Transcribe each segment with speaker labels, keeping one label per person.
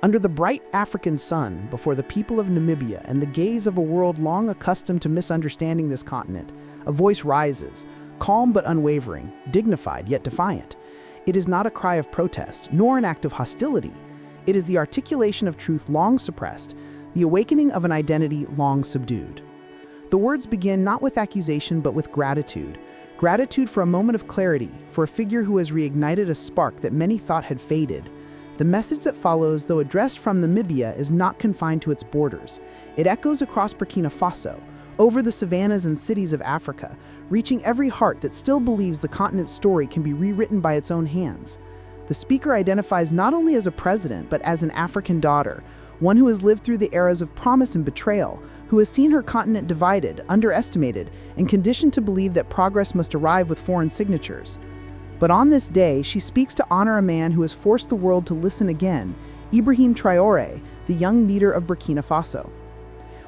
Speaker 1: Under the bright African sun, before the people of Namibia and the gaze of a world long accustomed to misunderstanding this continent, a voice rises, calm but unwavering, dignified yet defiant. It is not a cry of protest, nor an act of hostility. It is the articulation of truth long suppressed, the awakening of an identity long subdued. The words begin not with accusation but with gratitude. Gratitude for a moment of clarity, for a figure who has reignited a spark that many thought had faded. The message that follows, though addressed from Namibia, is not confined to its borders. It echoes across Burkina Faso, over the savannas and cities of Africa, reaching every heart that still believes the continent's story can be rewritten by its own hands. The speaker identifies not only as a president, but as an African daughter, one who has lived through the eras of promise and betrayal, who has seen her continent divided, underestimated, and conditioned to believe that progress must arrive with foreign signatures. But on this day, she speaks to honor a man who has forced the world to listen again, Ibrahim Traoré, the young leader of Burkina Faso.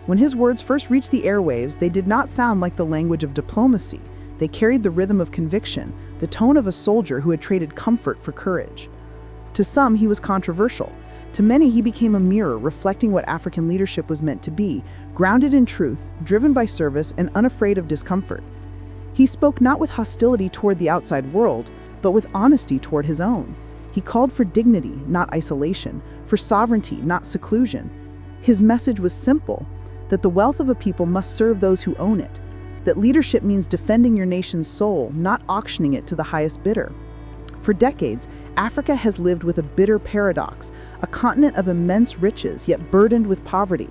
Speaker 1: When his words first reached the airwaves, they did not sound like the language of diplomacy. They carried the rhythm of conviction, the tone of a soldier who had traded comfort for courage. To some, he was controversial. To many, he became a mirror reflecting what African leadership was meant to be, grounded in truth, driven by service, and unafraid of discomfort. He spoke not with hostility toward the outside world, but with honesty toward his own. He called for dignity, not isolation, for sovereignty, not seclusion. His message was simple, that the wealth of a people must serve those who own it, that leadership means defending your nation's soul, not auctioning it to the highest bidder. For decades, Africa has lived with a bitter paradox, a continent of immense riches, yet burdened with poverty.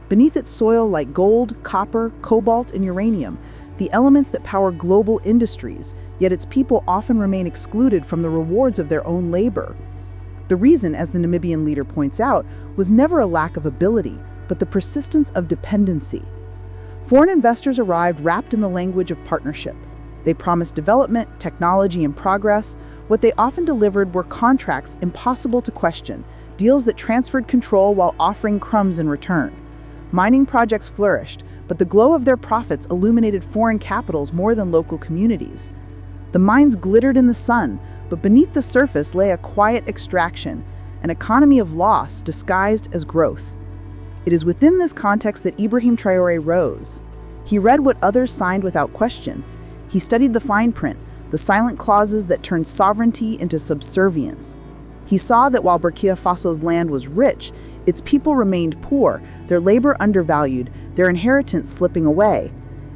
Speaker 1: Beneath its soil, like gold, copper, cobalt, and uranium, the elements that power global industries, yet its people often remain excluded from the rewards of their own labor. The reason, as the Namibian leader points out, was never a lack of ability, but the persistence of dependency. Foreign investors arrived wrapped in the language of partnership. They promised development, technology, and progress. What they often delivered were contracts impossible to question, deals that transferred control while offering crumbs in return. Mining projects flourished, but the glow of their profits illuminated foreign capitals more than local communities. The mines glittered in the sun, but beneath the surface lay a quiet extraction, an economy of loss disguised as growth. It is within this context that Ibrahim Traoré rose. He read what others signed without question. He studied the fine print, the silent clauses that turned sovereignty into subservience. He saw that while Burkina Faso's land was rich, its people remained poor, their labor undervalued, their inheritance slipping away.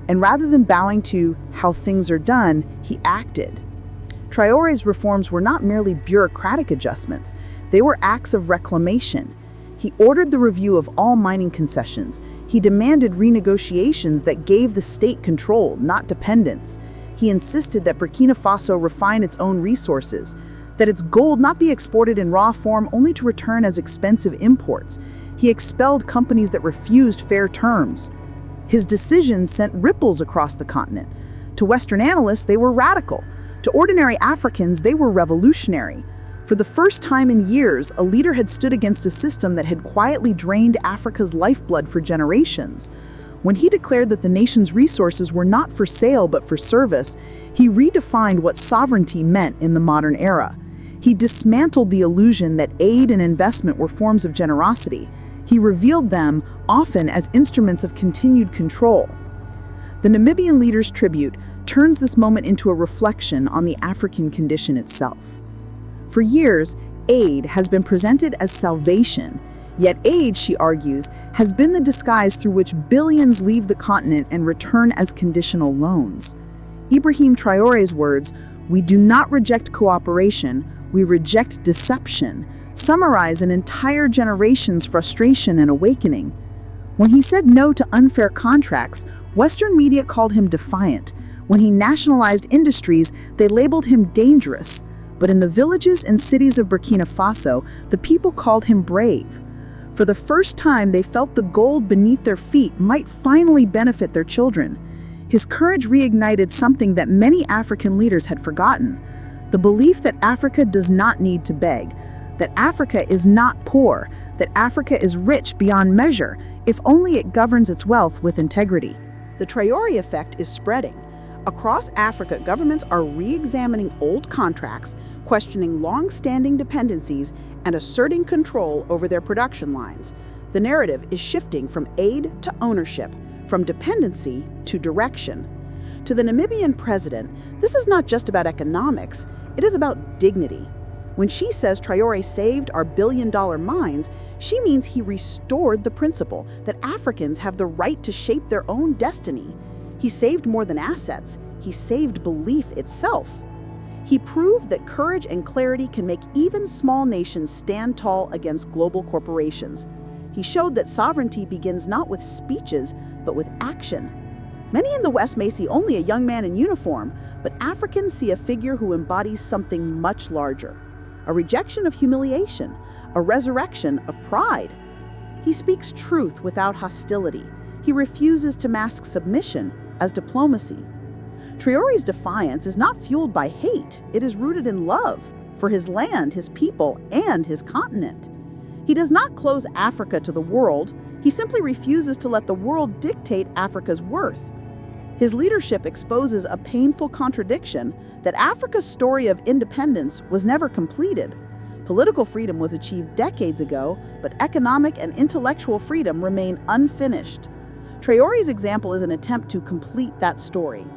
Speaker 1: And rather than bowing to how things are done, he acted. Traoré's reforms were not merely bureaucratic adjustments, they were acts of reclamation. He ordered the review of all mining concessions. He demanded renegotiations that gave the state control, not dependence. He insisted that Burkina Faso refine its own resources, that its gold not be exported in raw form only to return as expensive imports. He expelled companies that refused fair terms. His decisions sent ripples across the continent. To Western analysts, they were radical. To ordinary Africans, they were revolutionary. For the first time in years, a leader had stood against a system that had quietly drained Africa's lifeblood for generations. When he declared that the nation's resources were not for sale but for service, he redefined what sovereignty meant in the modern era. He dismantled the illusion that aid and investment were forms of generosity. He revealed them, often as instruments of continued control. The Namibian leader's tribute turns this moment into a reflection on the African condition itself. For years, aid has been presented as salvation, yet aid, she argues, has been the disguise through which billions leave the continent and return as conditional loans. Ibrahim Traoré's words, "We do not reject cooperation, we reject deception," summarize an entire generation's frustration and awakening. When he said no to unfair contracts, Western media called him defiant. When he nationalized industries, they labeled him dangerous. But in the villages and cities of Burkina Faso, the people called him brave. For the first time, they felt the gold beneath their feet might finally benefit their children. His courage reignited something that many African leaders had forgotten: the belief that Africa does not need to beg, that Africa is not poor, that Africa is rich beyond measure, if only it governs its wealth with integrity. The Traoré effect is spreading.
Speaker 2: Across Africa, governments are re-examining old contracts, questioning long-standing dependencies, and asserting control over their production lines. The narrative is shifting from aid to ownership, from dependency to direction. To the Namibian president, this is not just about economics, it is about dignity. When she says Traore saved our billion-dollar mines, she means he restored the principle that Africans have the right to shape their own destiny. He saved more than assets, he saved belief itself. He proved that courage and clarity can make even small nations stand tall against global corporations. He showed that sovereignty begins not with speeches, but with action. Many in the West may see only a young man in uniform, but Africans see a figure who embodies something much larger. A rejection of humiliation, a resurrection of pride. He speaks truth without hostility. He refuses to mask submission as diplomacy. Traore's defiance is not fueled by hate, it is rooted in love for his land, his people, and his continent. He does not close Africa to the world, he simply refuses to let the world dictate Africa's worth. His leadership exposes a painful contradiction that Africa's story of independence was never completed. Political freedom was achieved decades ago, but economic and intellectual freedom remain unfinished. Traore's example is an attempt to complete that story.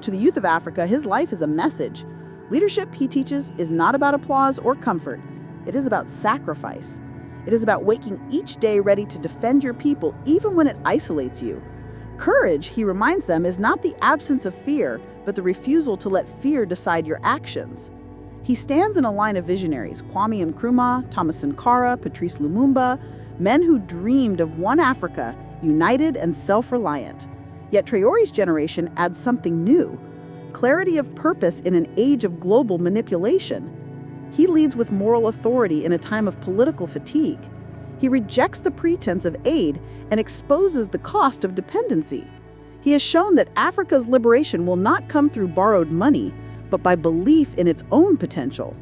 Speaker 2: To the youth of Africa, his life is a message. Leadership, he teaches, is not about applause or comfort. It is about sacrifice. It is about waking each day ready to defend your people even when it isolates you. Courage, he reminds them, is not the absence of fear, but the refusal to let fear decide your actions. He stands in a line of visionaries, Kwame Nkrumah, Thomas Sankara, Patrice Lumumba, men who dreamed of one Africa, united and self-reliant. Yet Traore's generation adds something new, clarity of purpose in an age of global manipulation. He leads with moral authority in a time of political fatigue. He rejects the pretense of aid and exposes the cost of dependency. He has shown that Africa's liberation will not come through borrowed money, but by belief in its own potential.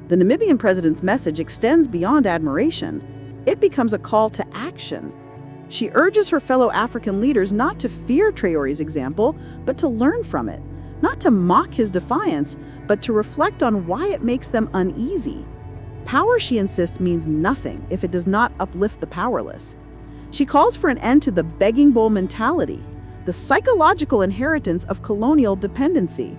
Speaker 2: The Namibian president's message extends beyond admiration. It becomes a call to action. She urges her fellow African leaders not to fear Traore's example, but to learn from it, not to mock his defiance, but to reflect on why it makes them uneasy. Power, she insists, means nothing if it does not uplift the powerless. She calls for an end to the begging bowl mentality, the psychological inheritance of colonial dependency.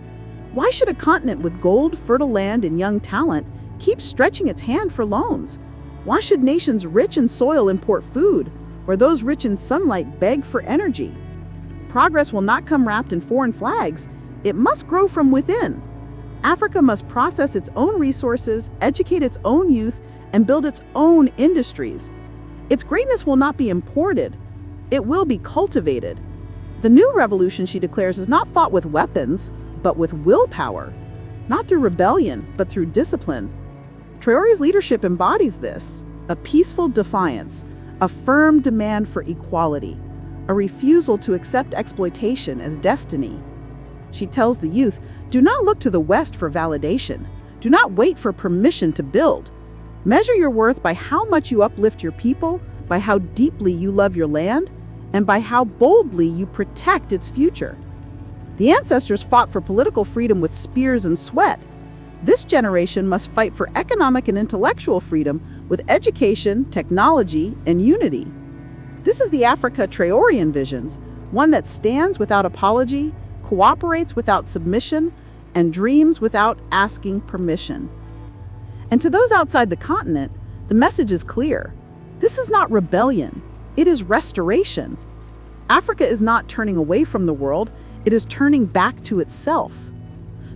Speaker 2: Why should a continent with gold, fertile land, and young talent keep stretching its hand for loans? Why should nations rich in soil import food, where those rich in sunlight beg for energy? Progress will not come wrapped in foreign flags. It must grow from within. Africa must process its own resources, educate its own youth, and build its own industries. Its greatness will not be imported. It will be cultivated. The new revolution, she declares, is not fought with weapons, but with willpower. Not through rebellion, but through discipline. Traore's leadership embodies this, a peaceful defiance, a firm demand for equality, a refusal to accept exploitation as destiny. She tells the youth, do not look to the West for validation. Do not wait for permission to build. Measure your worth by how much you uplift your people, by how deeply you love your land, and by how boldly you protect its future. The ancestors fought for political freedom with spears and sweat. This generation must fight for economic and intellectual freedom with education, technology, and unity. This is the Africa Traore envisions, one that stands without apology, cooperates without submission, and dreams without asking permission. And to those outside the continent, the message is clear. This is not rebellion, it is restoration. Africa is not turning away from the world, it is turning back to itself.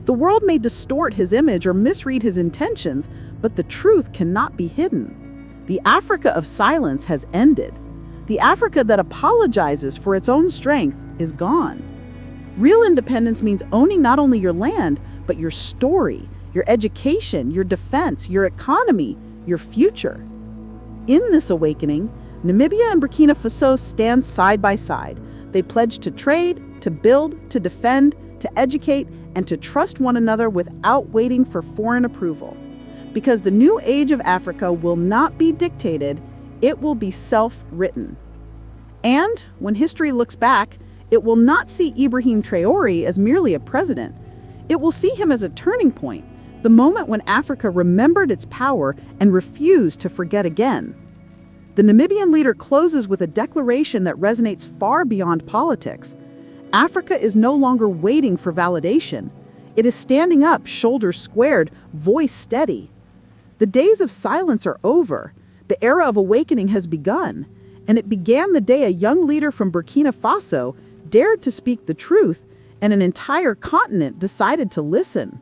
Speaker 2: The world may distort his image or misread his intentions, but the truth cannot be hidden. The Africa of silence has ended. The Africa that apologizes for its own strength is gone. Real independence means owning not only your land, but your story, your education, your defense, your economy, your future. In this awakening, Namibia and Burkina Faso stand side by side. They pledge to trade, to build, to defend, to educate, and to trust one another without waiting for foreign approval. Because the new age of Africa will not be dictated, it will be self-written. And when history looks back, It will not see Ibrahim Traoré as merely a president. It will see him as a turning point, the moment when Africa remembered its power and refused to forget again. The Namibian leader closes with a declaration that resonates far beyond politics. Africa is no longer waiting for validation. It is standing up, shoulders squared, voice steady. The days of silence are over. The era of awakening has begun. And it began the day a young leader from Burkina Faso dared to speak the truth, and an entire continent decided to listen.